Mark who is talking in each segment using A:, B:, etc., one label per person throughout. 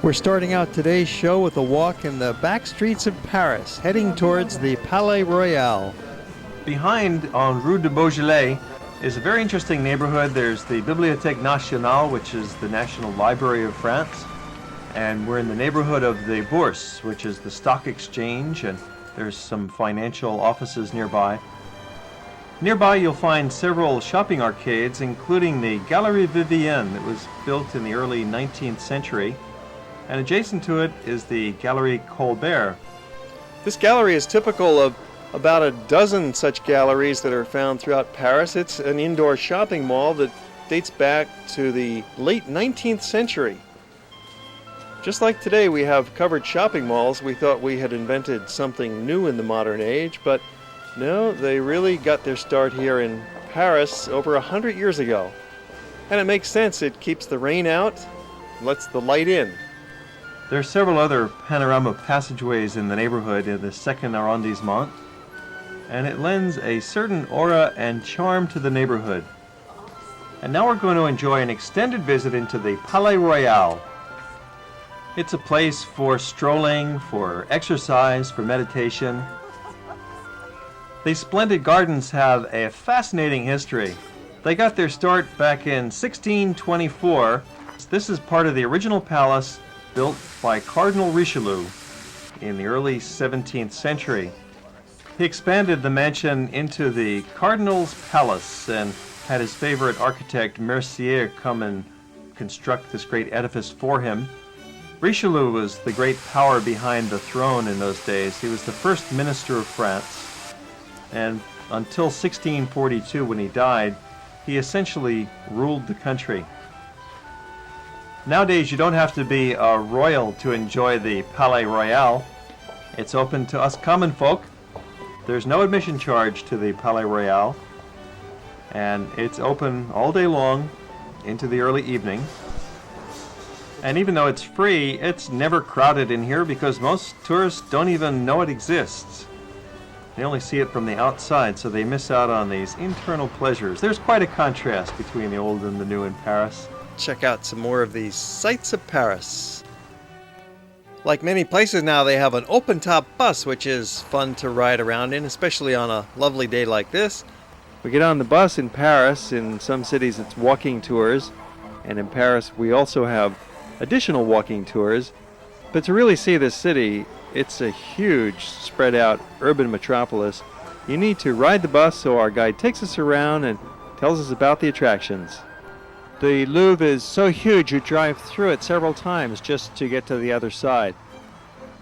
A: We're starting out today's show with a walk in the back streets of Paris, heading towards the Palais-Royal.
B: Behind, on Rue de Beaujolais, is a very interesting neighborhood. There's the Bibliothèque Nationale, which is the National Library of France. And we're in the neighborhood of the Bourse, which is the stock exchange, and there's some financial offices nearby. Nearby you'll find several shopping arcades, including the Galerie Vivienne that was built in the early 19th century. And adjacent to it is the Galerie Colbert. This gallery is typical of about a dozen such galleries that are found throughout Paris. It's an indoor shopping mall that dates back to the late 19th century. Just like today we have covered shopping malls, we thought we had invented something new in the modern age, but no, they really got their start here in Paris over 100 years ago. And it makes sense. It keeps the rain out, lets the light in. There are several other panorama passageways in the neighborhood in the second arrondissement, and it lends a certain aura and charm to the neighborhood. And now we're going to enjoy an extended visit into the Palais-Royal. It's a place for strolling, for exercise, for meditation. These splendid gardens have a fascinating history. They got their start back in 1624. This is part of the original palace built by Cardinal Richelieu in the early 17th century. He expanded the mansion into the Cardinal's Palace and had his favorite architect Mercier come and construct this great edifice for him. Richelieu was the great power behind the throne in those days. He was the first minister of France, and until 1642, when he died, he essentially ruled the country. Nowadays, you don't have to be a royal to enjoy the Palais-Royal. It's open to us common folk. There's no admission charge to the Palais-Royal, and it's open all day long into the early evening. And even though it's free, it's never crowded in here because most tourists don't even know it exists. They only see it from the outside, so they miss out on these internal pleasures. There's quite a contrast between the old and the new in Paris. Check out some more of these sights of Paris. Like many places now, they have an open-top bus, which is fun to ride around in, especially on a lovely day like this. We get on the bus in Paris. In some cities it's walking tours, and in Paris we also have additional walking tours. But to really see this city, it's a huge spread out urban metropolis. You need to ride the bus, so our guide takes us around and tells us about the attractions. The Louvre is so huge you drive through it several times just to get to the other side.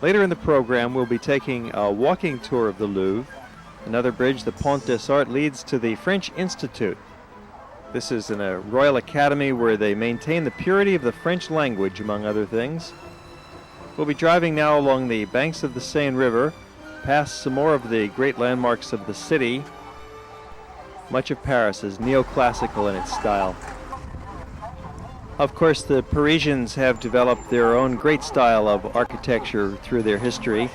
B: Later in the program we'll be taking a walking tour of the Louvre. Another bridge, the Pont des Arts, leads to the French Institute. This is in a royal academy where they maintain the purity of the French language, among other things. We'll be driving now along the banks of the Seine River, past some more of the great landmarks of the city. Much of Paris is neoclassical in its style. Of course, the Parisians have developed their own great style of architecture through their history.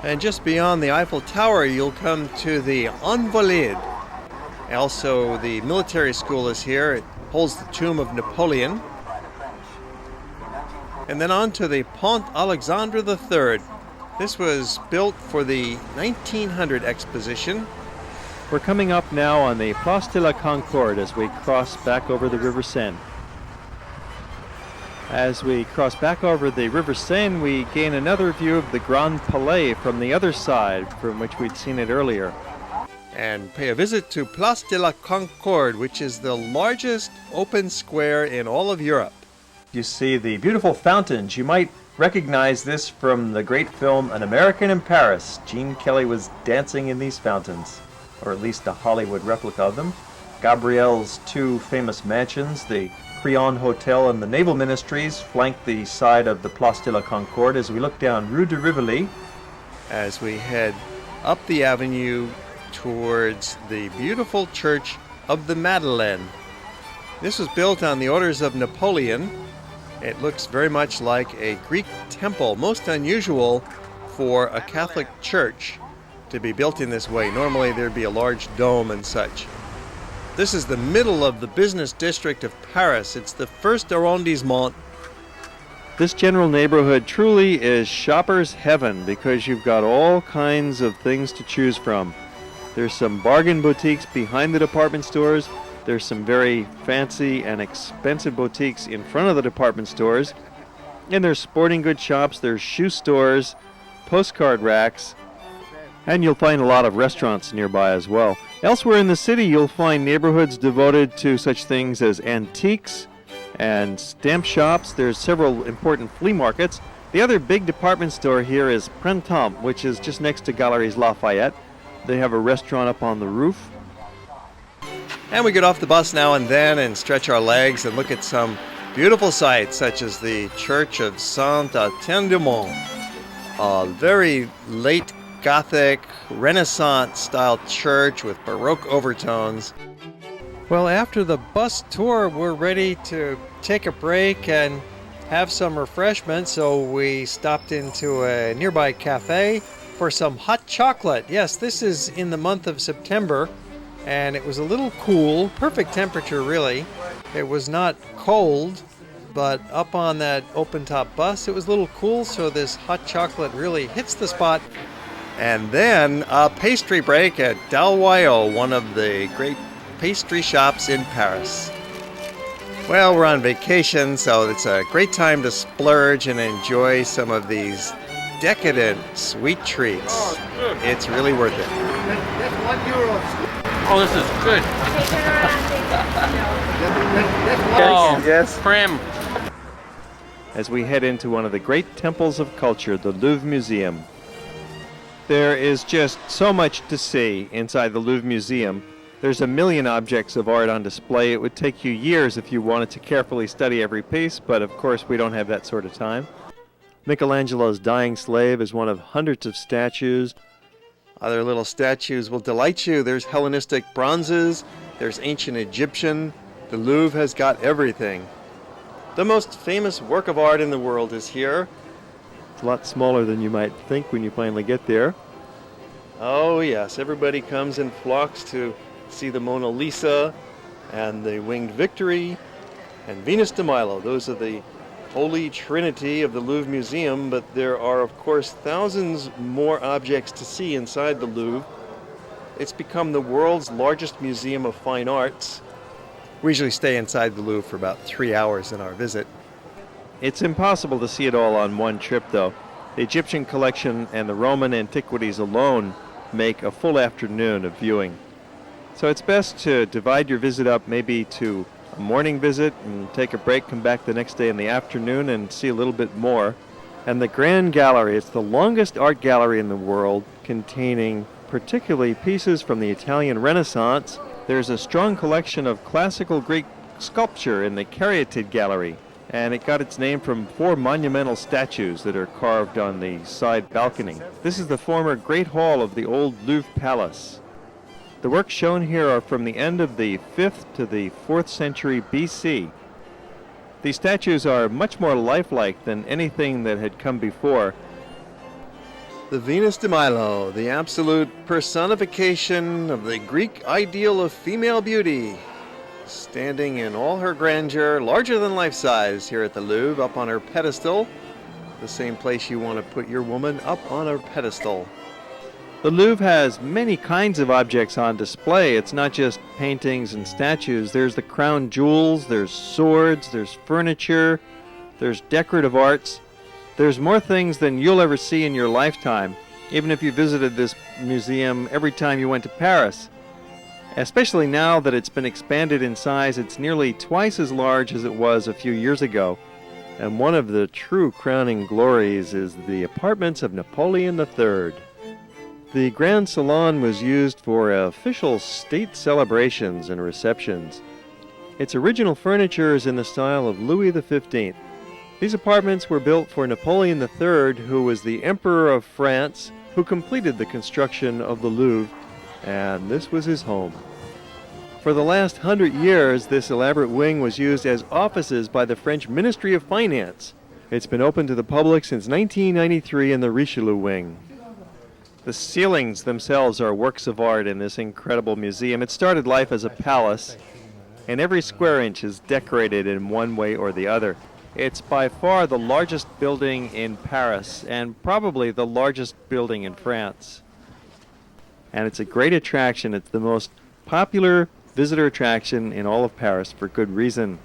B: And just beyond the Eiffel Tower, you'll come to the Invalides. Also, the military school is here. It holds the tomb of Napoleon. And then on to the Pont Alexandre III. This was built for the 1900 exposition. We're coming up now on the Place de la Concorde as we cross back over the River Seine. As we cross back over the River Seine, we gain another view of the Grand Palais from the other side from which we'd seen it earlier. And pay a visit to Place de la Concorde, which is the largest open square in all of Europe. You see the beautiful fountains. You might recognize this from the great film An American in Paris. Gene Kelly was dancing in these fountains, or at least a Hollywood replica of them. Gabriel's two famous mansions, the Crillon Hotel and the Naval Ministries, flank the side of the Place de la Concorde as we look down Rue de Rivoli. As we head up the avenue towards the beautiful Church of the Madeleine. This was built on the orders of Napoleon. It looks very much like a Greek temple, most unusual for a Catholic church to be built in this way. Normally there'd be a large dome and such. This is the middle of the business district of Paris. It's the first arrondissement,
A: This general neighborhood truly is shopper's heaven because you've got all kinds of things to choose from. There's some bargain boutiques behind the department stores. There's some very fancy and expensive boutiques in front of the department stores. And there's sporting goods shops, there's shoe stores, postcard racks, and you'll find a lot of restaurants nearby as well. Elsewhere in the city, you'll find neighborhoods devoted to such things as antiques and stamp shops. There's several important flea markets. The other big department store here is Printemps, which is just next to Galeries Lafayette. They have a restaurant up on the roof. And we get off the bus now and then and stretch our legs and look at some beautiful sights, such as the Church of Saint-Étienne-du-Mont, a very late Gothic, Renaissance-style church with Baroque overtones. Well, after the bus tour, we're ready to take a break and have some refreshments, so we stopped into a nearby cafe for some hot chocolate. Yes, this is in the month of September, and it was a little cool, perfect temperature really. It was not cold, but up on that open-top bus, it was a little cool, so this hot chocolate really hits the spot. And then a pastry break at Dalwyo, one of the great pastry shops in Paris. Well, we're on vacation, so it's a great time to splurge and enjoy some of these decadent sweet treats. It's really worth it.
C: That's €1.
D: Oh, this is good.
C: Oh,
A: Yes.
D: Prim.
A: As we head into one of the great temples of culture, the Louvre Museum. There is just so much to see inside the Louvre Museum. There's a million objects of art on display. It would take you years if you wanted to carefully study every piece, but of course we don't have that sort of time. Michelangelo's Dying Slave is one of hundreds of statues. Other little statues will delight you. There's Hellenistic bronzes, there's ancient Egyptian. The Louvre has got everything. The most famous work of art in the world is here. It's a lot smaller than you might think when you finally get there. Oh yes, everybody comes in flocks to see the Mona Lisa and the Winged Victory and Venus de Milo. Those are the holy trinity of the Louvre Museum, but there are of course thousands more objects to see inside the Louvre. It's become the world's largest museum of fine arts. We usually stay inside the Louvre for about 3 hours in our visit. It's impossible to see it all on one trip though. The Egyptian collection and the Roman antiquities alone make a full afternoon of viewing. So it's best to divide your visit up maybe to a morning visit and take a break, come back the next day in the afternoon and see a little bit more. And the Grand Gallery, it's the longest art gallery in the world, containing particularly pieces from the Italian Renaissance. There's a strong collection of classical Greek sculpture in the Caryatid Gallery, and it got its name from 4 monumental statues that are carved on the side balcony. This is the former Great Hall of the old Louvre Palace. The works shown here are from the end of the 5th to the 4th century BC. These statues are much more lifelike than anything that had come before. The Venus de Milo, the absolute personification of the Greek ideal of female beauty, standing in all her grandeur, larger than life size here at the Louvre, up on her pedestal, the same place you want to put your woman, up on her pedestal. The Louvre has many kinds of objects on display. It's not just paintings and statues. There's the crown jewels, there's swords, there's furniture, there's decorative arts. There's more things than you'll ever see in your lifetime, even if you visited this museum every time you went to Paris. Especially now that it's been expanded in size, it's nearly twice as large as it was a few years ago. And one of the true crowning glories is the apartments of Napoleon III. The Grand Salon was used for official state celebrations and receptions. Its original furniture is in the style of Louis XV. These apartments were built for Napoleon III, who was the Emperor of France, who completed the construction of the Louvre, and this was his home. For the last 100 years, this elaborate wing was used as offices by the French Ministry of Finance. It's been open to the public since 1993 in the Richelieu wing. The ceilings themselves are works of art in this incredible museum. It started life as a palace, and every square inch is decorated in one way or the other. It's by far the largest building in Paris and probably the largest building in France. And it's a great attraction. It's the most popular visitor attraction in all of Paris for good reason.